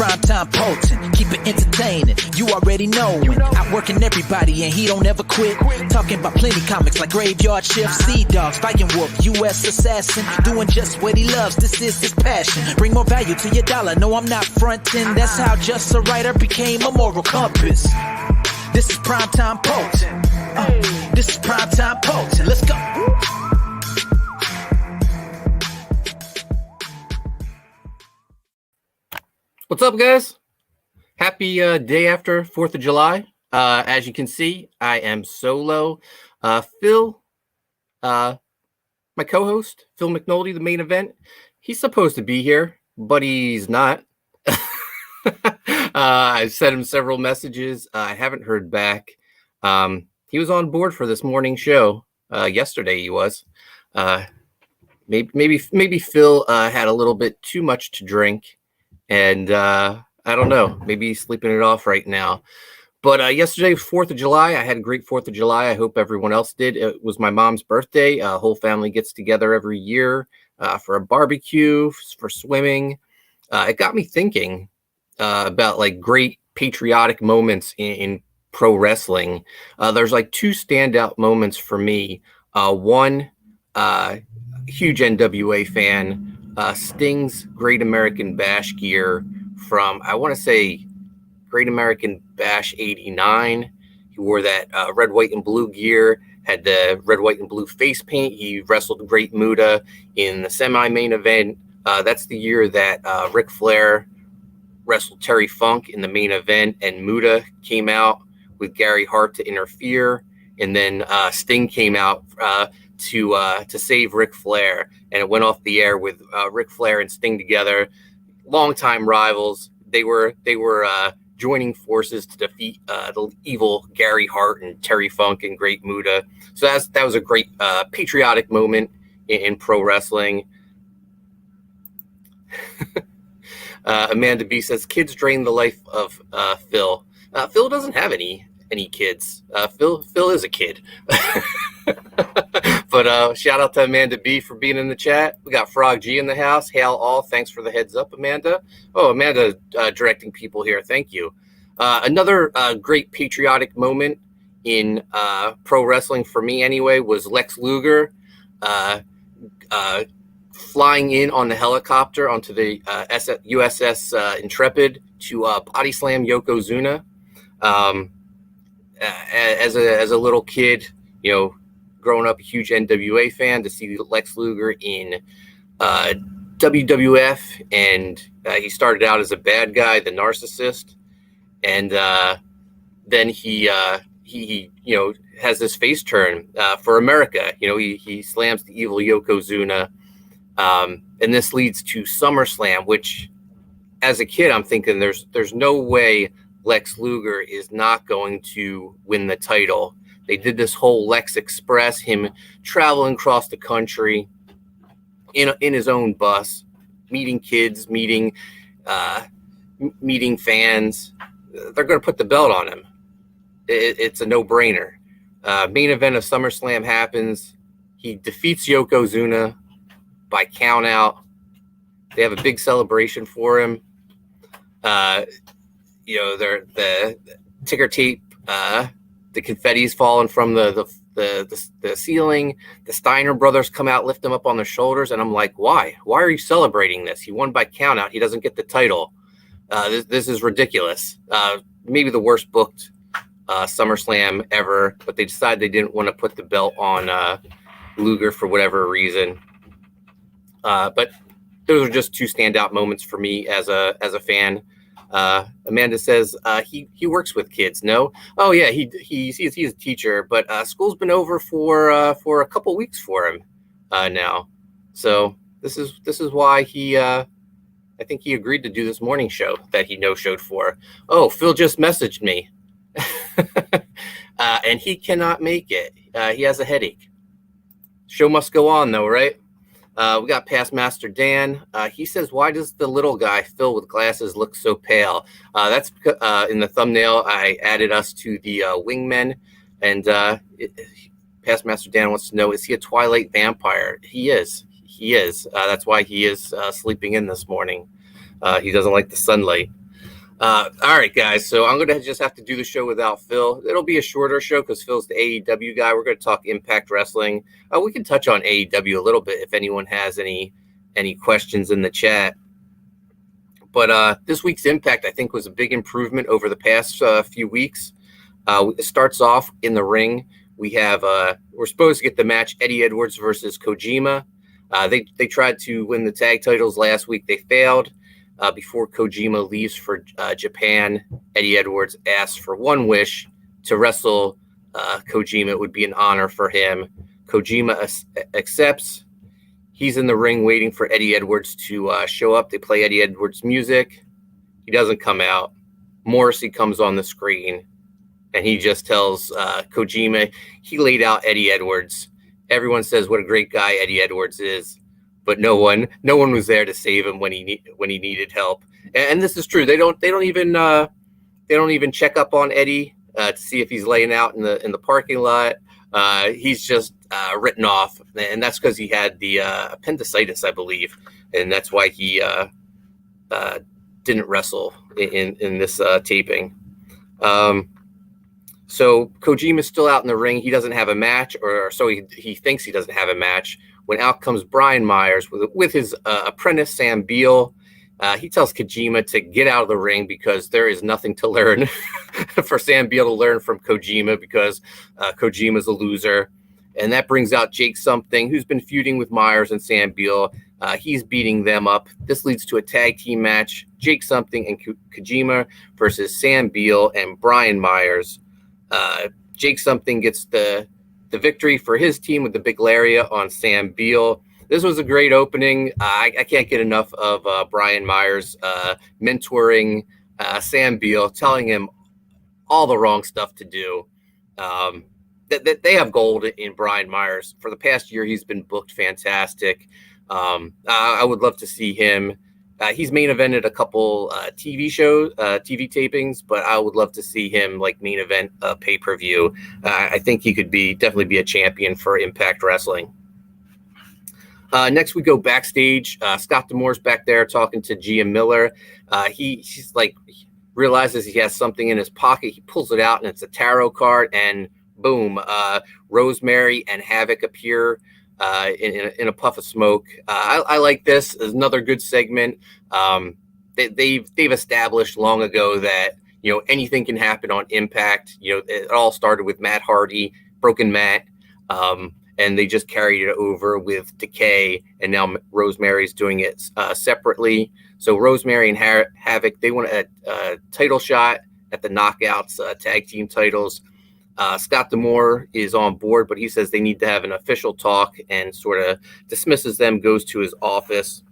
primetime Poulton, keep it entertaining. You already know when outworking everybody and he don't ever quit. Talking about plenty comics like Graveyard Shift, Sea Dogs, Viking Wolf, U.S. Assassin, doing just what he loves. This is his passion. Bring more value to your dollar. No, I'm not fronting. That's how just a writer became a moral compass. This is primetime Poulton. This is primetime Poulton. Let's go. What's up, guys? Happy day after 4th of July. As you can see, I am solo. Phil, my co-host, Phil McNulty, the main event, he's supposed to be here, but he's not. I've sent him several messages. I haven't heard back. He was on board for this morning show. Yesterday he was. Maybe Phil had a little bit too much to drink. And I don't know, maybe he's sleeping it off right now. But yesterday, 4th of July, I had a great 4th of July. I hope everyone else did. It was my mom's birthday. Whole family gets together every year for a barbecue, for swimming. It got me thinking about like great patriotic moments in pro wrestling. There's like two standout moments for me. One, huge NWA fan. Sting's Great American Bash gear from, I want to say, Great American Bash 89. He wore that red, white, and blue gear, had the red, white, and blue face paint. He wrestled Great Muta in the semi-main event. That's the year that Ric Flair wrestled Terry Funk in the main event, and Muta came out with Gary Hart to interfere, and then Sting came out to save Ric Flair, and it went off the air with Ric Flair and Sting together, longtime rivals. They were joining forces to defeat the evil Gary Hart and Terry Funk and Great Muta. So that was a great patriotic moment in pro wrestling. Amanda B says kids drain the life of Phil. Phil doesn't have any kids. Phil is a kid. But shout out to Amanda B for being in the chat. We got Frog G in the house. Hail all. Thanks for the heads up, Amanda. Oh, Amanda directing people here. Thank you. Another great patriotic moment in pro wrestling for me anyway was Lex Luger flying in on the helicopter onto the USS Intrepid to body slam Yokozuna. As a little kid, growing up a huge NWA fan, to see Lex Luger in WWF, and he started out as a bad guy, the narcissist, and then he has this face turn for America. He slams the evil Yokozuna, and this leads to SummerSlam, which, as a kid, I'm thinking there's no way Lex Luger is not going to win the title. They did this whole Lex Express, him traveling across the country in his own bus, meeting kids, meeting fans. They're going to put the belt on him. It's a no-brainer. Main event of SummerSlam happens. He defeats Yokozuna by count out. They have a big celebration for him. The ticker tape, the confetti's falling from the ceiling. The Steiner brothers come out, lift him up on their shoulders, and I'm like, why? Why are you celebrating this? He won by count out. He doesn't get the title. This is ridiculous. Maybe the worst booked SummerSlam ever, but they decided they didn't want to put the belt on Luger for whatever reason. But those are just two standout moments for me as a fan. Amanda says he works with kids. No, oh yeah, he's a teacher, but school's been over for a couple weeks for him now. So this is why he I think he agreed to do this morning show that he no-showed for. Oh, Phil just messaged me, and he cannot make it. He has a headache. Show must go on though, right? We got Past Master Dan. He says, why does the little guy, Phil with glasses, look so pale? That's in the thumbnail. I added us to the wingmen. And Past Master Dan wants to know, is he a Twilight vampire? He is. That's why he is sleeping in this morning. He doesn't like the sunlight. All right, guys. So I'm going to just have to do the show without Phil. It'll be a shorter show because Phil's the AEW guy. We're going to talk Impact Wrestling. We can touch on AEW a little bit if anyone has any questions in the chat. But this week's Impact, I think, was a big improvement over the past few weeks. It starts off in the ring. We're supposed to get the match Eddie Edwards versus Kojima. They tried to win the tag titles last week. They failed. Before Kojima leaves for Japan, Eddie Edwards asks for one wish to wrestle Kojima. It would be an honor for him. Kojima accepts. He's in the ring waiting for Eddie Edwards to show up. They play Eddie Edwards' music. He doesn't come out. Morrissey comes on the screen, and he just tells Kojima he laid out Eddie Edwards. Everyone says what a great guy Eddie Edwards is. But no one was there to save him when he needed help. And this is true. They don't even check up on Eddie to see if he's laying out in the parking lot. He's just written off, and that's because he had the appendicitis, I believe, and that's why he didn't wrestle in this taping. So Kojima's still out in the ring. He doesn't have a match, or so he thinks he doesn't have a match. When out comes Brian Myers with his apprentice, Sam Beal. He tells Kojima to get out of the ring because there is nothing to learn for Sam Beal to learn from Kojima because Kojima's a loser. And that brings out Jake Something, who's been feuding with Myers and Sam Beal. He's beating them up. This leads to a tag team match, Jake Something and Kojima versus Sam Beal and Brian Myers. Jake Something gets the victory for his team with the big lariat on Sam Beal. This was a great opening. I can't get enough of Brian Myers mentoring Sam Beal, telling him all the wrong stuff to do. They have gold in Brian Myers. For the past year, he's been booked fantastic. I would love to see him. He's main evented a couple TV TV tapings, but I would love to see him like main event pay-per-view. I think he could definitely be a champion for Impact Wrestling. Next, we go backstage. Scott D'Amore's back there talking to Gia Miller. He's like realizes he has something in his pocket. He pulls it out, and it's a tarot card. And boom, Rosemary and Havoc appear in a puff of smoke. I like this. It's another good segment. They've established long ago that anything can happen on Impact. It all started with Matt Hardy, Broken Matt, and they just carried it over with Decay, and now Rosemary's doing it separately. So Rosemary and Havoc, they want a title shot at the Knockouts tag team titles. Scott D'Amore is on board, but he says they need to have an official talk and sort of dismisses them, goes to his office.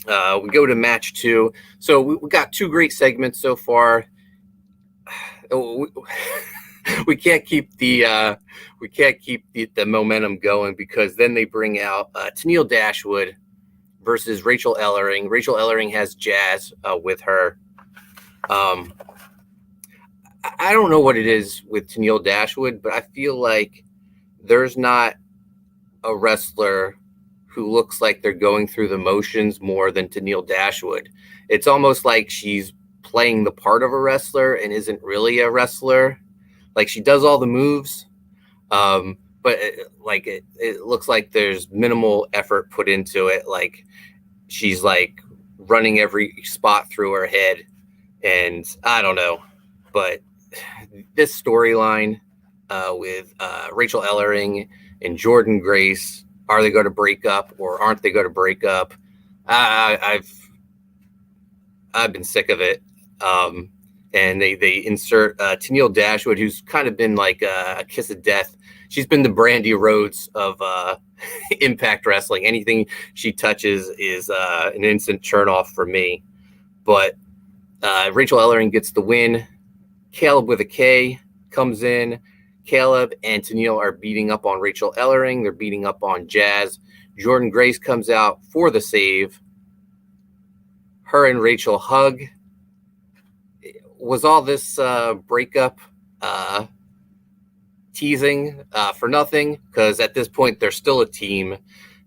We go to match 2. So we got 2 great segments so far. We can't keep the momentum going because then they bring out Tenille Dashwood versus Rachel Ellering. Rachel Ellering has Jazz with her. I don't know what it is with Tenille Dashwood, but I feel like there's not a wrestler who looks like they're going through the motions more than Tenille Dashwood. It's almost like she's playing the part of a wrestler and isn't really a wrestler. Like she does all the moves, but it looks like there's minimal effort put into it. Like she's like running every spot through her head, and I don't know, but this storyline with Rachel Ellering and Jordan Grace, are they going to break up or aren't they going to break up? I've been sick of it. And they insert Tenille Dashwood, who's kind of been like a kiss of death. She's been the Brandy Rhodes of Impact Wrestling. Anything she touches is an instant turn off for me. But Rachel Ellering gets the win. Caleb with a K comes in. Caleb and Tenille are beating up on Rachel Ellering. They're beating up on Jazz. Jordan Grace comes out for the save. Her and Rachel hug. Was all this breakup teasing for nothing? Because at this point, they're still a team.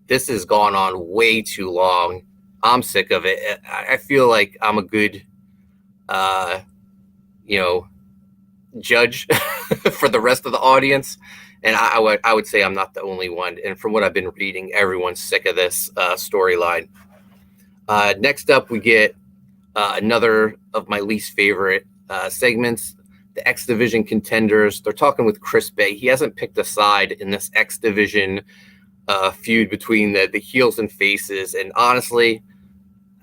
This has gone on way too long. I'm sick of it. I feel like I'm a good you know, judge for the rest of the audience. And I would say I'm not the only one. And from what I've been reading, everyone's sick of this storyline. Next up, we get another of my least favorite segments, the X Division contenders. They're talking with Chris Bay. He hasn't picked a side in this X Division feud between the heels and faces. And honestly,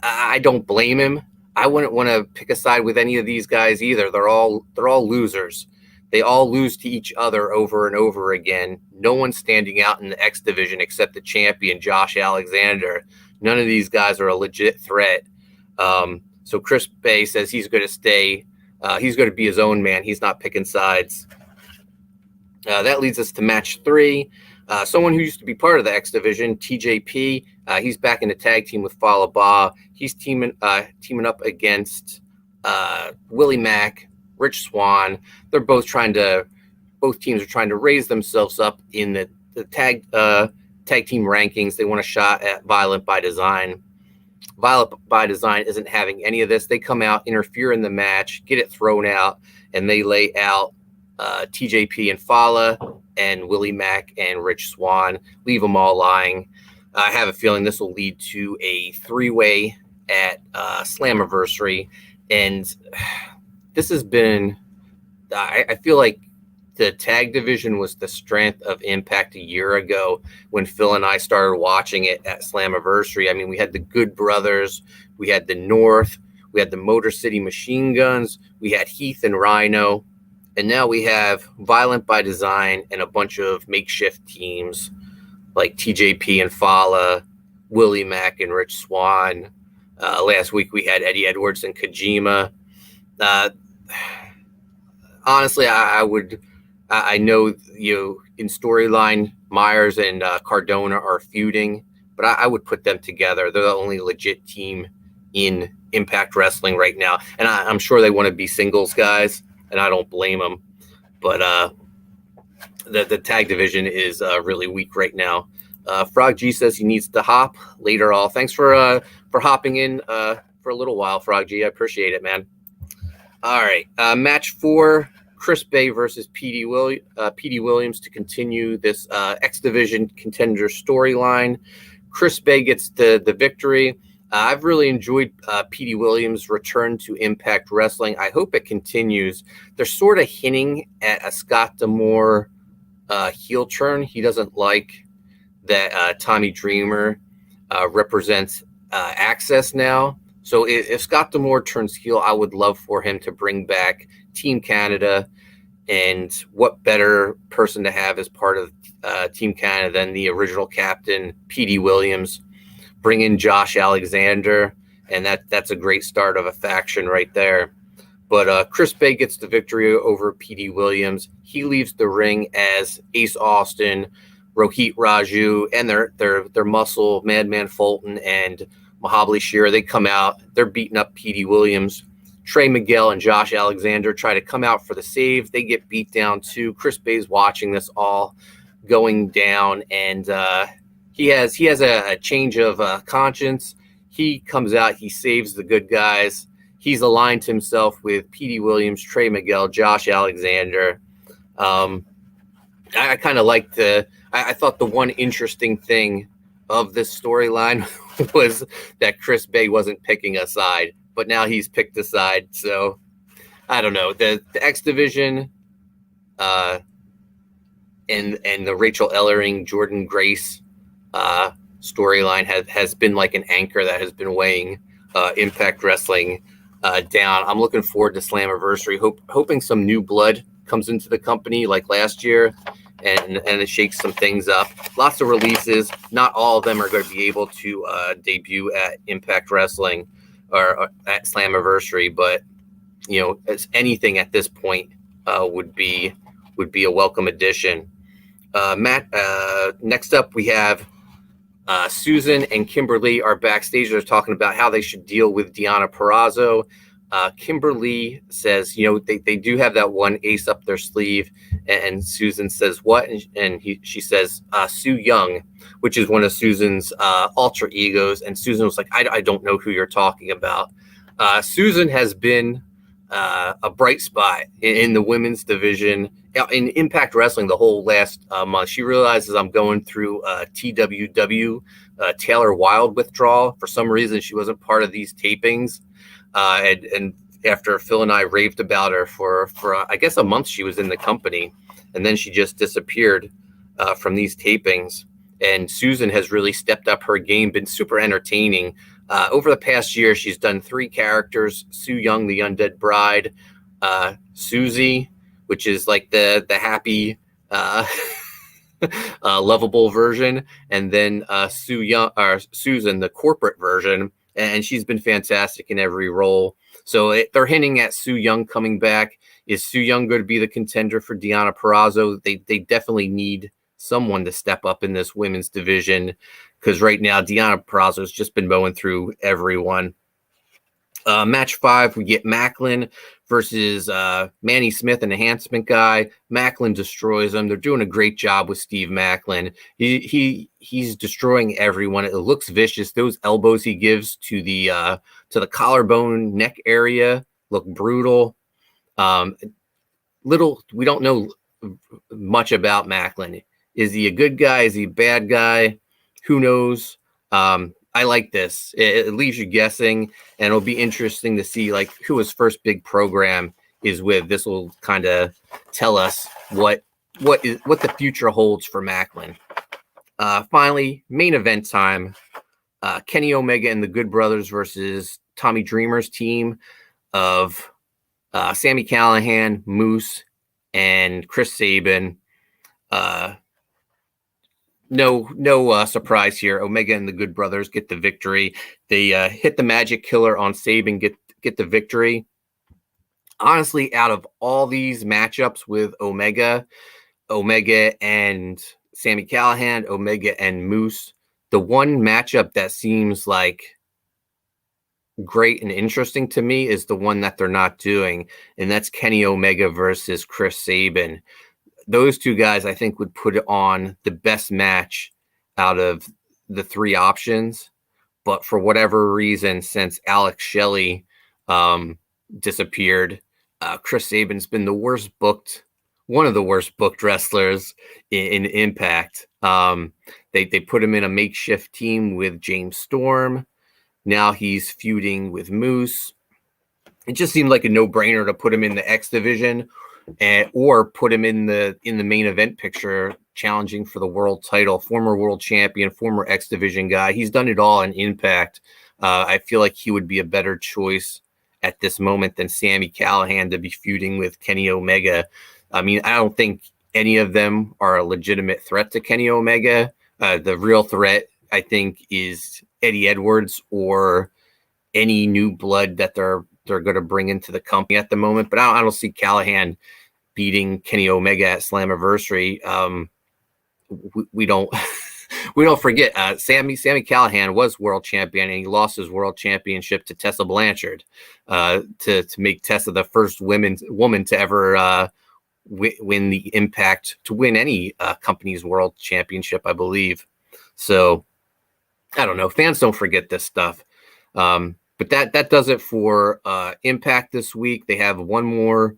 I don't blame him. I wouldn't want to pick a side with any of these guys either. They're all losers. They all lose to each other over and over again. No one's standing out in the X Division except the champion, Josh Alexander. None of these guys are a legit threat. So Chris Bay says he's going to stay. He's going to be his own man. He's not picking sides. That leads us to match 3. Someone who used to be part of the X Division, TJP. He's back in the tag team with Fallah Bahh. He's teaming up against Willie Mack, Rich Swann. They're both teams are trying to raise themselves up in the tag team rankings. They want a shot at Violent by Design. Violent by Design isn't having any of this. They come out, interfere in the match, get it thrown out, and they lay out TJP and Fallah and Willie Mack and Rich Swann, leave them all lying. I have a feeling this will lead to a 3-way at Slammiversary. And this has been, I feel like the tag division was the strength of Impact a year ago when Phil and I started watching it at Slammiversary. I mean, we had the Good Brothers, we had the North, we had the Motor City Machine Guns, we had Heath and Rhino, and now we have Violent by Design and a bunch of makeshift teams like TJP and Fallah, Willie Mack and Rich Swann. Last week we had Eddie Edwards and Kojima. Honestly, I know in storyline Myers and Cardona are feuding, but I would put them together. They're the only legit team in Impact Wrestling right now, and I'm sure they want to be singles guys, and I don't blame them. But the tag division is really weak right now. Frog G says he needs to hop later. All thanks for hopping in for a little while, Frog G. I appreciate it, man. All right, match 4. Chris Bay versus Petey Williams to continue this X Division contender storyline. Chris Bay gets the victory. I've really enjoyed Petey Williams' return to Impact Wrestling. I hope it continues. They're sort of hinting at a Scott D'Amore heel turn. He doesn't like that Tommy Dreamer represents Access now. So if Scott D'Amore turns heel, I would love for him to bring back Team Canada. And what better person to have as part of Team Canada than the original captain, Petey Williams. Bring in Josh Alexander, and that's a great start of a faction right there. But Chris Bay gets the victory over Petey Williams. He leaves the ring as Ace Austin, Rohit Raju, and their muscle, Madman Fulton, and Mahabali Shera. They come out. They're beating up Petey Williams. Trey Miguel and Josh Alexander try to come out for the save. They get beat down too. Chris Bay's watching this all going down, and he has a change of conscience. He comes out. He saves the good guys. He's aligned himself with Petey Williams, Trey Miguel, Josh Alexander. I kind of liked I thought the one interesting thing of this storyline was that Chris Bay wasn't picking a side, but now he's picked a side. So I don't know. The X Division and the Rachel Ellering, Jordan Grace storyline has been like an anchor that has been weighing Impact Wrestling down. I'm looking forward to Slammiversary, hoping some new blood comes into the company like last year and it shakes some things up. Lots of releases. Not all of them are going to be able to debut at Impact Wrestling or at Slammiversary, but as anything at this point would be a welcome addition. Matt, next up we have Susan and Kimberly are backstage. They're talking about how they should deal with Deonna Purrazzo. Kimberly says, they do have that one ace up their sleeve. And Susan says, what? And she says, Sue Young, which is one of Susan's alter egos. And Susan was like, I don't know who you're talking about. Susan has been a bright spot in the women's division in Impact Wrestling the whole last month. She realizes I'm going through TWW Taylor Wilde withdrawal. For some reason, she wasn't part of these tapings, and after Phil and I raved about her for I guess a month, she was in the company, and then she just disappeared from these tapings. And Susan has really stepped up her game, been super entertaining. Over the past year, she's done 3 characters: Sue Young, the Undead Bride, Susie, which is like the happy, lovable version, and then Susan, the corporate version. And she's been fantastic in every role. So they're hinting at Sue Young coming back. Is Sue Young going to be the contender for Deonna Purrazzo? They definitely need someone to step up in this women's division, because right now Deonna Purrazzo has just been mowing through everyone. Match 5, we get Macklin versus Manny Smith, an enhancement guy. Macklin destroys him. They're doing a great job with Steve Macklin. He's destroying everyone. It looks vicious. Those elbows he gives to the collarbone neck area look brutal. We don't know much about Macklin. Is he a good guy? Is he a bad guy? Who knows? I like this. It leaves you guessing, and it'll be interesting to see like who his first big program is with. This will kind of tell us what the future holds for Macklin. Finally, main event time. Kenny Omega and the Good Brothers versus Tommy Dreamer's team of Sami Callihan, Moose, and Chris Sabin. No surprise here. Omega and the Good Brothers get the victory. They hit the Magic Killer on Sabin, get the victory. Honestly, out of all these matchups with Omega and Sami Callihan, Omega and Moose, the one matchup that seems like great and interesting to me is the one that they're not doing, and that's Kenny Omega versus Chris Sabin. Those 2 guys, I think, would put on the best match out of the 3 options. But for whatever reason, since Alex Shelley disappeared, Chris Sabin's been one of the worst booked wrestlers in Impact. They put him in a makeshift team with James Storm. Now he's feuding with Moose. It just seemed like a no-brainer to put him in the X division, or put him in the main event picture, challenging for the world title. Former world champion, former X division guy. He's done it all in Impact. I feel like he would be a better choice at this moment than Sami Callihan to be feuding with Kenny Omega. I mean, I don't think any of them are a legitimate threat to Kenny Omega. The real threat, I think, is Eddie Edwards or any new blood that they're going to bring into the company at the moment. But I don't see Callihan beating Kenny Omega at Slammiversary. We don't forget Sami Callihan was world champion, and he lost his world championship to Tessa Blanchard to make Tessa the first woman to ever win the Impact, to win any company's world championship, I believe. So I don't know. Fans don't forget this stuff. But that does it for Impact this week. They have one more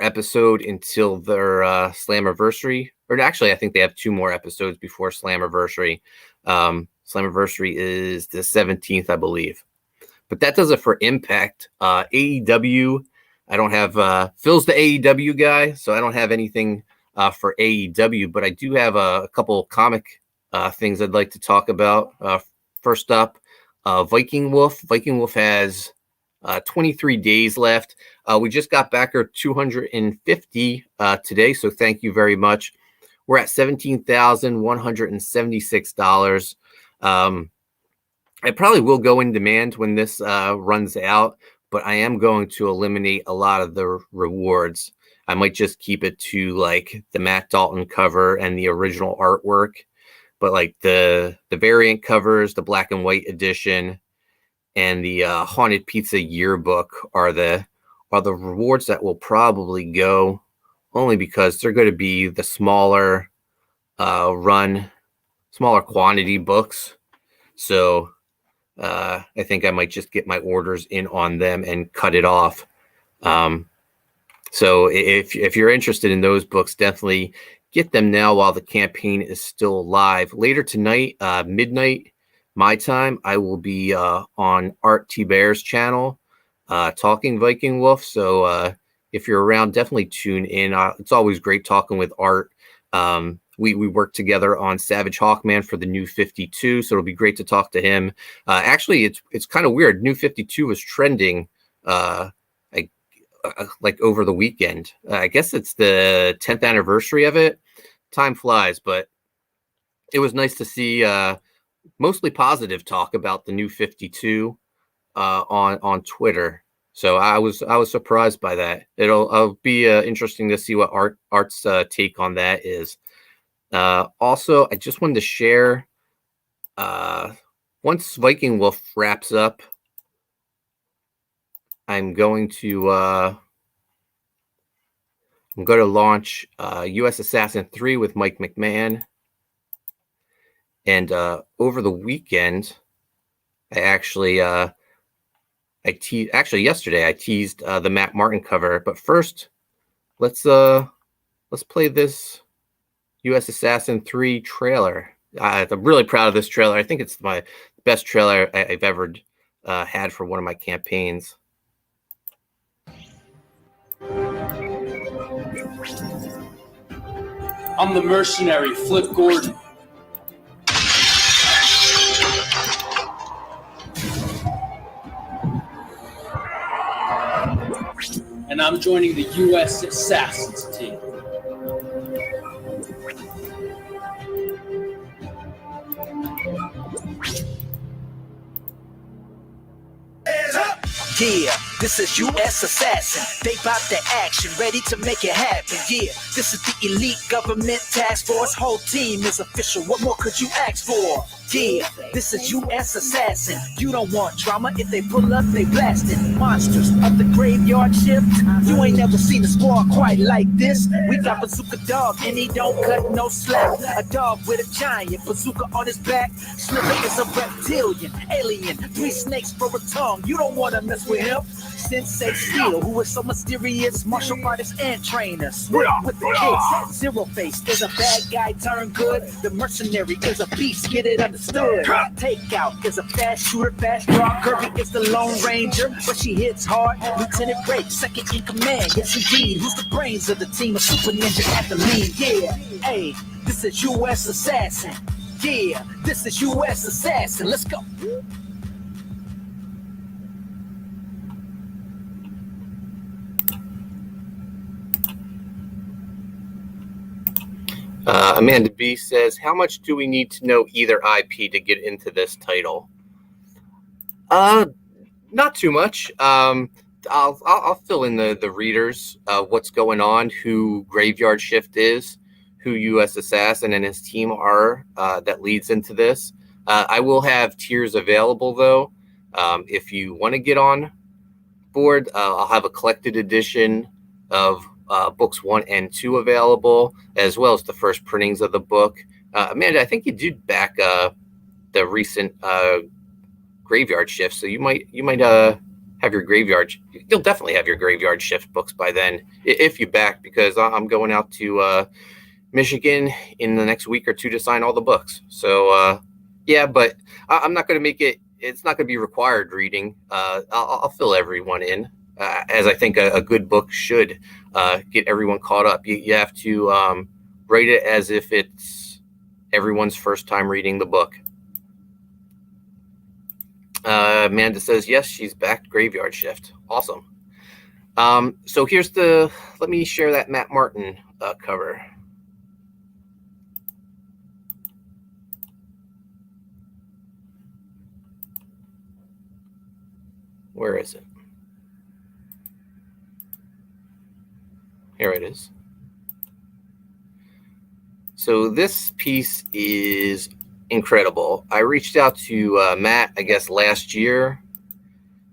episode until their Slammiversary. Or actually, I think they have 2 more episodes before Slammiversary. Slammiversary is the 17th, I believe. But that does it for Impact. AEW, I don't have Phil's the AEW guy, so I don't have anything for AEW, but I do have a couple comic things I'd like to talk about. First up, Viking Wolf. Viking Wolf has 23 days left. We just got back our 250 today, so thank you very much. We're at $17,176. I probably will go in demand when this runs out, but I am going to eliminate a lot of the rewards. I might just keep it to like the Matt Dalton cover and the original artwork, but like the variant covers, the black and white edition, and the Haunted Pizza yearbook are the rewards that will probably go, only because they're going to be the smaller quantity books. So I think I might just get my orders in on them and cut it off. So if you're interested in those books, definitely get them now while the campaign is still alive. Later tonight, midnight my time, I will be on Art T. Bear's channel talking Viking Wolf. So if you're around, definitely tune in. It's always great talking with Art. We worked together on Savage Hawkman for the New 52, so it'll be great to talk to him. Actually, it's kind of weird. New 52 was trending like over the weekend. I guess it's the 10th anniversary of it. Time flies, but it was nice to see mostly positive talk about the New 52 on Twitter. So I was surprised by that. It'll be interesting to see what Art's take on that is. Also, I just wanted to share once Viking Wolf wraps up, I'm going to launch U.S. Assassin 3 with Mike McMahon. And over the weekend, I actually yesterday I teased the Matt Martin cover. But first, let's play this U.S. Assassin 3 trailer. I'm really proud of this trailer. I think it's my best trailer I've ever had for one of my campaigns. I'm the mercenary, Flip Gordon. And I'm joining the U.S. Assassins team. Yeah, this is U.S. Assassin. They bout the action, ready to make it happen. Yeah, this is the elite government task force. Whole team is official. What more could you ask for? Yeah, this is U.S. Assassin. You don't want drama. If they pull up, they blasting. Monsters of the graveyard shift. You ain't never seen a squad quite like this. We got Bazooka Dog, and he don't cut no slack. A dog with a giant bazooka on his back. Slither is a reptilian, alien. 3 snakes for a tongue. You don't want to mess with him. Sensei Steel, who is so mysterious, martial artist and trainer. Swim with the kids. Zero Face is a bad guy turned good. The mercenary is a beast, get it understood. Takeout is a fast shooter, fast draw. Kirby is the Lone Ranger, but she hits hard. Lieutenant Drake, second in command. Yes, indeed. Who's the brains of the team? A super ninja at the lead. Yeah, hey, this is U.S. Assassin. Yeah, this is U.S. Assassin. Let's go. Amanda B says, how much do we need to know either IP to get into this title? Not too much. I'll fill in the readers what's going on, who Graveyard Shift is, who U.S. Assassin and his team are that leads into this. I will have tiers available, though. If you want to get on board, I'll have a collected edition of books 1 and 2 available, as well as the first printings of the book. Amanda, I think you did back the recent Graveyard Shift, so you might have your Graveyard. You'll definitely have your Graveyard Shift books by then, if you back, because I'm going out to Michigan in the next week or two to sign all the books. So yeah, but I'm not going to make it. It's not going to be required reading. I'll fill everyone in, as I think a good book should get everyone caught up. You have to write it as if it's everyone's first time reading the book. Amanda says, yes, she's back Graveyard Shift. Awesome. So let me share that Matt Martin cover. Where is it? Here it is. So this piece is incredible. I reached out to Matt, I guess, last year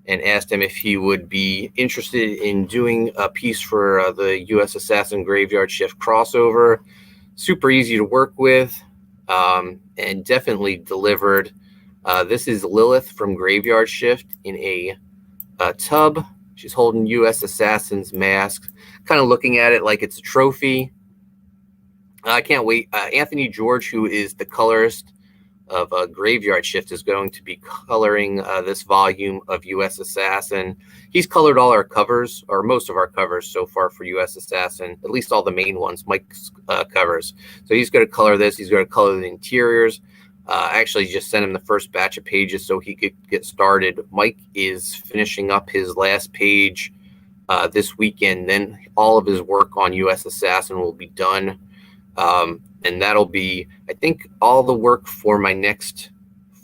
and asked him if he would be interested in doing a piece for the U.S. Assassin Graveyard Shift crossover. Super easy to work with, and definitely delivered. This is Lilith from Graveyard Shift in a tub She's holding U.S. Assassin's mask, kind of looking at it like it's a trophy. I can't wait. Anthony George, who is the colorist of Graveyard Shift, is going to be coloring this volume of U.S. Assassin. He's colored all our covers, or most of our covers so far for U.S. Assassin, at least all the main ones, Mike's covers. So he's going to color this. He's going to color the interiors. I actually just sent him the first batch of pages so he could get started. Mike is finishing up his last page this weekend. Then all of his work on U.S. Assassin will be done. And that'll be, I think, all the work for my next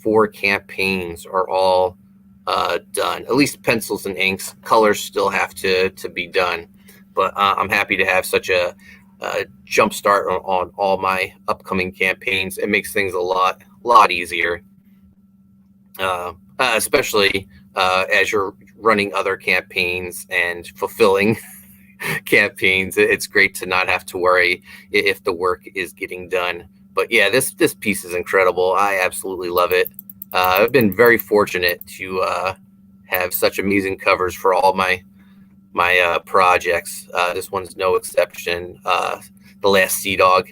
4 campaigns are all done. At least pencils and inks. Colors still have to be done. But I'm happy to have such a jump start on all my upcoming campaigns. It makes things a lot easier, especially as you're running other campaigns and fulfilling campaigns. It's great to not have to worry if the work is getting done. But yeah, this piece is incredible. I absolutely love it. I've been very fortunate to have such amazing covers for all my projects. This one's no exception. The last Sea Dog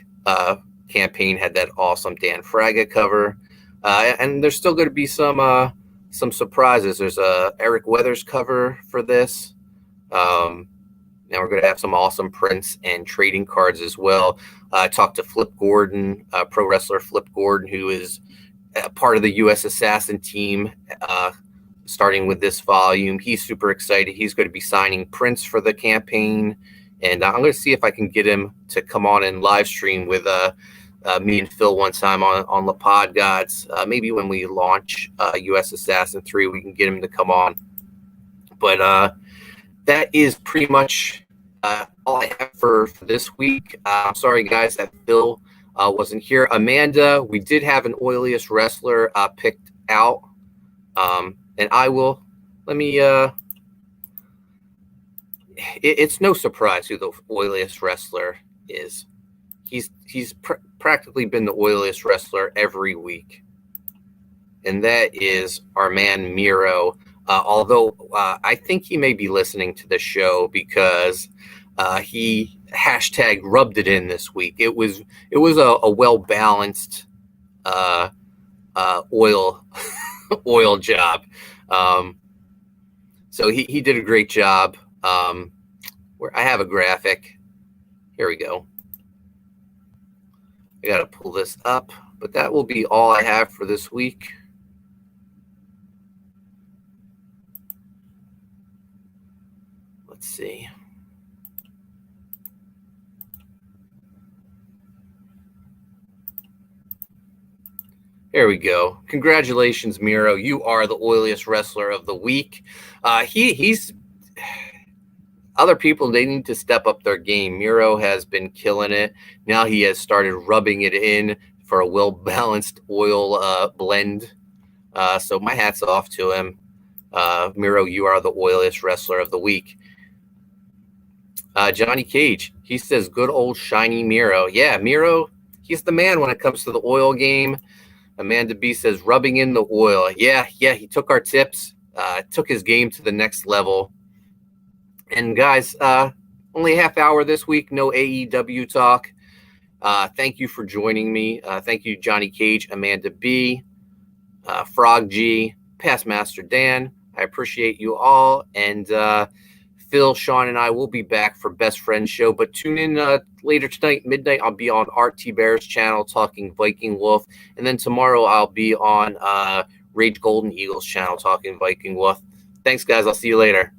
campaign had that awesome Dan Fraga cover, and there's still going to be some surprises. There's a Eric Weathers cover for this. Now we're going to have some awesome prints and trading cards as well. I talked to Flip Gordon, pro wrestler Flip Gordon, who is part of the U.S. Assassin team, starting with this volume. He's super excited. He's going to be signing prints for the campaign, and I'm going to see if I can get him to come on and live stream with me and Phil one time on La Pod Gods. Maybe when we launch U.S. Assassin 3, we can get him to come on. But that is pretty much all I have for this week. I'm sorry, guys, that Phil wasn't here. Amanda, we did have an oiliest wrestler picked out. And I will, it's no surprise who the oiliest wrestler is. He's practically been the oiliest wrestler every week. And that is our man Miro. Although I think he may be listening to the show because he hashtag rubbed it in this week. It was a well-balanced oil job. So he did a great job. Where I have a graphic. Here we go. I got to pull this up, but that will be all I have for this week. Let's see. There we go. Congratulations, Miro. You are the oiliest wrestler of the week. He's other people, they need to step up their game. Miro has been killing it. Now he has started rubbing it in for a well-balanced oil blend. So my hat's off to him. Miro, you are the oiliest wrestler of the week. Johnny Cage, he says, good old shiny Miro. Yeah, Miro, he's the man when it comes to the oil game. Amanda B says, rubbing in the oil. Yeah, he took our tips, took his game to the next level. And guys, only a half hour this week, no AEW talk. Thank you for joining me. Thank you, Johnny Cage, Amanda B, Frog G, Past Master Dan. I appreciate you all. And Phil, Sean, and I will be back for Best Friends Show. But tune in later tonight, midnight. I'll be on Art T. Bear's channel talking Viking Wolf. And then tomorrow I'll be on Rage Golden Eagles channel talking Viking Wolf. Thanks, guys. I'll see you later.